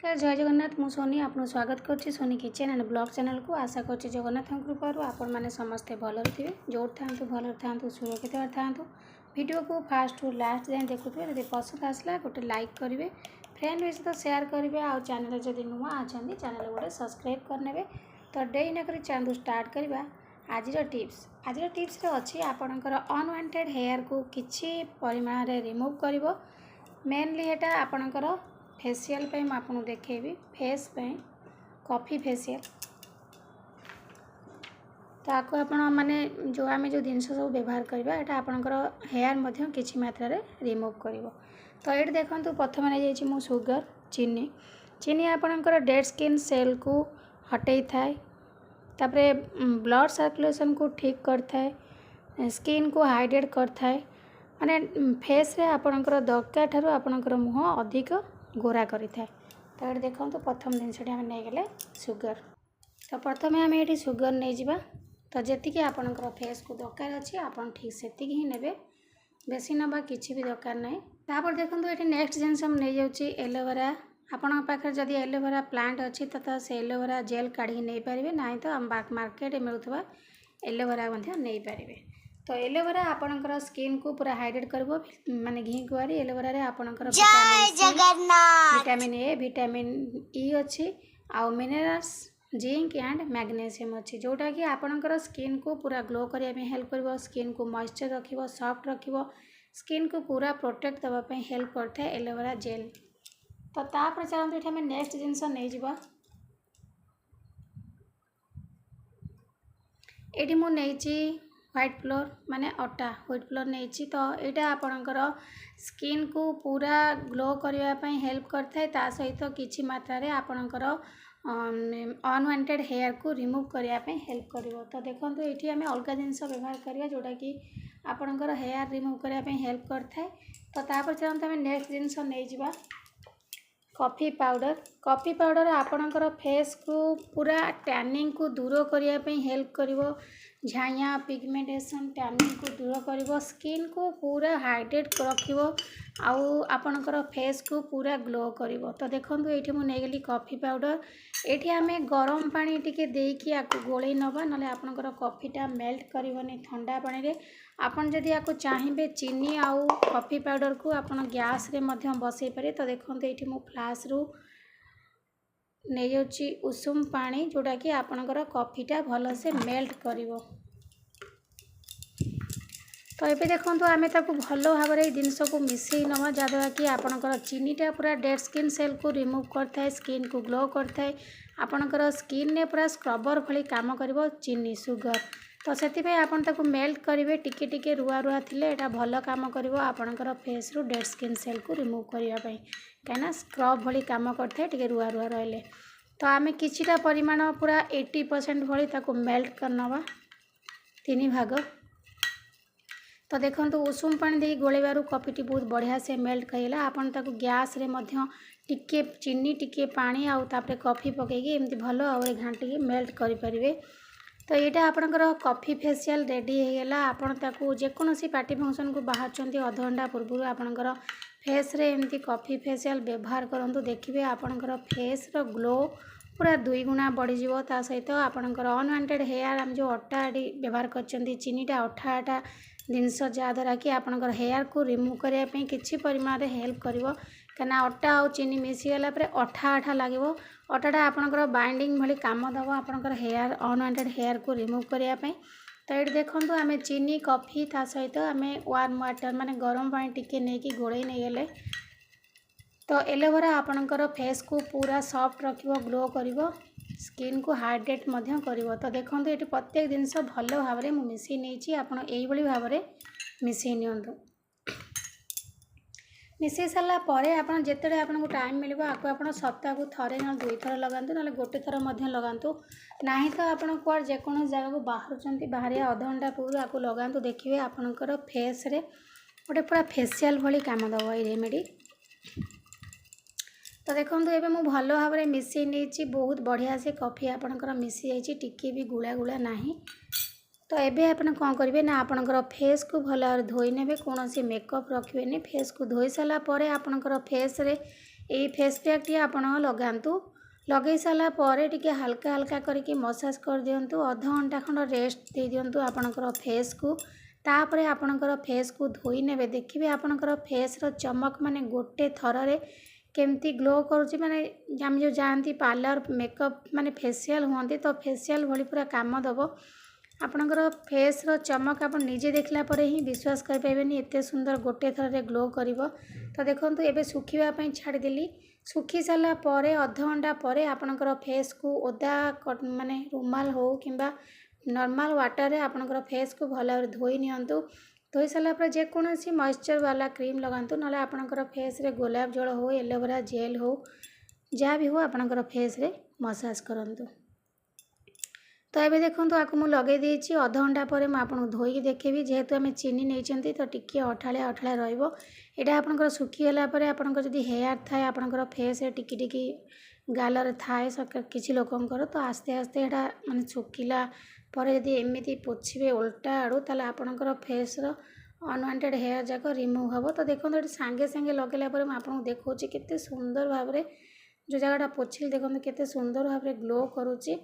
नमस्कार जय जगन्नाथ मु सोनी आपको स्वागत करुच्ची Soni kitchen and blog channel को आशा करुच्ची जगन्नाथ कृपार आपण मैंने समस्ते भलर थे जो था भलर था सुरक्षित था वीडियो को फास्ट टू लास्ट जाए देखुए जब पसंद आसला गोटे लाइक करेंगे फ्रेंड भी सहित सेयार करेंगे आउ चैनल जब नुआ अच्छा चैनल गोटे सब्सक्राइब करने तो डे नक चलू स्टार्ट करवा आज टिप्स अच्छी आपणकर अनवांटेड हेयर को किसी परिमाण में रिमूव कर मेनली एटा आपणकर फेशियल पे आपको देखेबी फेस पे कॉफी फेशियल तो आपको आपण माने जो आम जो जिन सब व्यवहार करवा यहाँ आपणकर हेयर मध्य किसी मात्रा रे रिमूव कर तो ये देखो प्रथम नहीं मु सुगर चीनी चीनी आपणकर डेड स्किन सेल को हटई थाए तापरे ब्लड सर्कुलेशन को ठीक करता स्किन को हाइड्रेट करता माने फेस रे आपणकर दरकार ठारू आपणकर मुह अधिक गोरा करें तो ये देखो प्रथम जिनस नहीं गले सुगर तो प्रथम आम ये सुगर नहीं जावा तो जी आपणकर फेस को दरकार अच्छी आप ठीक से ही ने बेसी नवा किसी भी दरकार ना तापर देखो ये नेक्स्ट जिनस नहीं जाऊँगी एलोवेरा आपण पाखे जब एलोवेरा प्लांट अच्छी तो से एलोवेरा जेल काढ़ी नहीं पारे ना तो मार्केट मिलूवा एलोवेरा नहीं पारे तो एलोवेरा आपणकर स्किन को पूरा हाइड्रेट कर माने घी कुआरी एलोवेरा आपणकर विटामिन ए विटामिन ई अच्छी आउ मिनरल्स जिंक एंड मैग्नेशियम अच्छी जोटा कि आपणकर स्किन को पूरा ग्लो करने हेल्प कर स्किन को मॉइस्चर रखिबो सॉफ्ट रखिबो स्किन को पूरा प्रोटेक्ट देवाई हेल्प करता है एलोवेरा जेल तो तापर चलते ये आम नेक्स्ट जिनस नहीं जावा ये मुझे व्हाइट फ्लोर माने अटा व्हाइट फ्लोर नहीं तो यहाँ आपणकर स्किन को पूरा ग्लो करने हेल्प करता है सहित किसी मात्रा रे आपणकर अनवांटेड हेयर को रिमूव करने हेल्प कर तो देखो ये आम अलग जिनस व्यवहार करवा जोटा कि आपणकर हेयर रिमूव करने हेल्प करता है तो तापर चलते आम नेक्स्ट जिनस नहीं जावा कॉफी पाउडर आपणकर फेस को पूरा टैनिंग को दूर करने हेल्प कर झाइया पिगमेंटेशन टैनिंग को दूर कर स्किन को पूरा हाइड्रेट रखिबो आउ आपणकर फेस को पूरा ग्लो कर तो देखो ये मुझे गली कॉफी पाउडर ये आम गरम पानी टिके देकी आपको गोले नवा ना आपणकर कॉफीटा मेल्ट करनी ठंडा पानी रे आपन जदि आपको चाहिए चीनी आउ कॉफी पाउडर को आपन गैस रे मध्य बसई पारे तो देखो ये मु फ्लाश रु नहीं जाऊँगी उषुम पानी जोटा कि आपणकर कॉफीटा भल से मेल्ट करिवो तो ये देखो आम ताको भल भाव में जिनस को मिसई नवा जहाँद्वारा कि आपणकर चीनीटा पूरा डेड स्किन सेल को रिमूव करता है स्किन को ग्लो करता है आपणकर स्किन ने पूरा स्क्रबर भली काम करिवो चीनी सुगर तो से आपन ताको मेल्ट करेंगे टिके टिके रुआ रुआ थिले एटा भल काम करिवो आपणकर फेस रु डेड स्किन सेल को रिमूव करने कहीं स्क्रब भली काम करता है टिके रुआ रुआ रहिले तो आम किछिटा परिमाण पूरा 80% भली ताको मेल्ट करनवा 3 भाग तो देखो उषुम पानी दे गोलेबार कॉफीटी बहुत बढ़िया से मेल्ट करेगा आपन ताको गैस रे मध्य टिके चीनी टिके पानी आउ तापरे कॉफी पकेगी एमती भल भाव घांटी मेल्ट करें तो यहाँ आपणकर कॉफी फेशियल रेडी होगा आपन ताकू जेकोसी पार्टी फंक्शन को बाहर अध घंटा पूर्व आपणकर फेस रे एमती कॉफी फेशियल व्यवहार करूँ देखिए आपणकर फेस रो ग्लो पूरा 2 गुणा बढ़ीज सहित आपणकर अनवांटेड हेयर आम जो अटा व्यवहार कर चीनीटा अठा अठा जिनस जहाँद्वारा कि आपणकर हेयर को रिमूव करने किसी परिमाण में हेल्प कर कहीं अटा और चीनी मिसीगला अठा अठा लगे अटाटा आपणकर बाइंडिंग भली काम दब आपणकर हेयर अनवांटेड हेयर को रिमूव करने तो ये देखो आम चीनी कॉफी ता सहित आम वार्म वाटर माने गरम पानी टिके नहीं गोड़े नहीं गले तो एलोवेरा आपणकर फेस को पूरा सॉफ्ट रखिबो ग्लो करिवो स्किन को हाइड्रेट मध्य करिवो तो देखो ये प्रत्येक जिनस भल भाव में मिसई नहीं आपड़ यही भाव में मिसई नियंतु मिसई सारा पर आपन जिते आपको टाइम मिल आपको सप्ताह को थरे ना 2 थर लगातु ना गोटे थर लगातु ना तो आप जेकोसी जगह को बाहर अध घंटा पूर्व आपको लगातु देखिए आपणकर फेस रे गोटे पूरा फेशियल भली काम दब ये रेमेडी तो देखो ये मुझे भल भाव में मिसई नहीं बहुत बढ़िया से कॉफी आपणकर मिसी जाइए टिके भी गुला गुला नहीं तो ये आप कौन करेंगे ना आपणकर फेस को भल भाव धोई ने कौन मेकअप रखें फेस को धोई सारापर आपणकर फेस रे एई फेस पैक टी आपण लगांतु। लगे सारा पर टिके हल्का हल्का करके मसाज कर दियंतु। अध घंटा खंड रेस्ट दे दियंतु आपणकर फेस को। तापरे आपणकर फेस को धोई नेबे। देखिबे आपणकर फेस रो चमक माने गोटे थररे केमती ग्लो करूची। माने हम जो जानती पार्लर मेकअप माने फेशियल होंती तो फेशियल भली पूरा काम दबो। आपणकर फेस रो चमक आप निजे देखला परे ही विश्वास कर पाइबेनी एते सुंदर गोटे थररे ग्लो करिवो। तो देखंतु एबे सुखिबा पई छाड़ी देली। सुखी सारा पर अध घंटा पर आपणकर फेस को ओदा माने रुमाल हो किंबा नॉर्मल वाटर रे आपणकर फेस को भल धोई नियंतु। धोई सारा पर जेकोसी मॉइस्चर वाला क्रीम लगांतु। नाले आपणकर फेस रे गोलाप जल हो एलोवेरा जेल हो जहाँ भी हो आपणकर फेस रे मसाज करंतु। तो ये देखो आपको मुझे लगे देती अध घंटा पर मुझे आपको धोईकी देखेबी। जेहेतु आम चीनी नहीं तो टिके अठालिया अठालिया रहा आपंकर सुखीगला आपंकर जब हेयर थाए आपंकर फेस टिकी टिकी गालर थाए किसी लोकंर तो आस्ते आस्ते यहाँ माने सुखिला पर यदि एमती पोछे उल्टा आड़ू ताले आपंकर फेस अनवांटेड हेयर जाक रिमूव हम। तो देखो ये सांगे सांगे लगेला पर आपको देखा केते सुंदर भाव में जो जगह पोछिल देखो केते सुंदर भाव में ग्लो करुच्ची।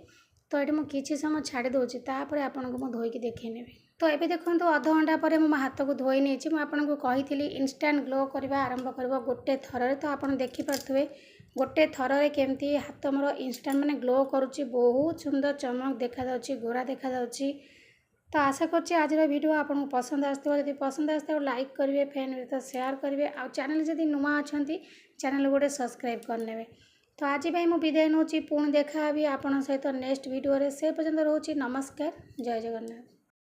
तो ये मुझे किसी समय छाड़ी दूसरी तापर आपको मुझे धोईकी देखे नेबी। तो ये देखो अध घंटा पर मो हाथ को धोई नहीं मुझे कही इंस्टांट ग्लो करवा आरंभ कर गोटे थर। तो आप देखिपे गोटे थर केमती हाथ मोर इंस्टांट माने ग्लो करुच्ची। बहुत सुंदर चमक देखा गोरा देखा। तो आशा करछि आज वीडियो आपको पसंद आसो। यदि पसंद आसो लाइक करेंगे फ्रेंड तो शेयर करेंगे आ चैनल जदि नुआ अच्छा चैनल गोटे सब्सक्राइब करने। तो आज भाई मुझे विदाय नौची पुणी देखा भी आपन सहित नेक्स्ट वीडियो रे। से पर्यंत रोची नमस्कार जय जगन्नाथ।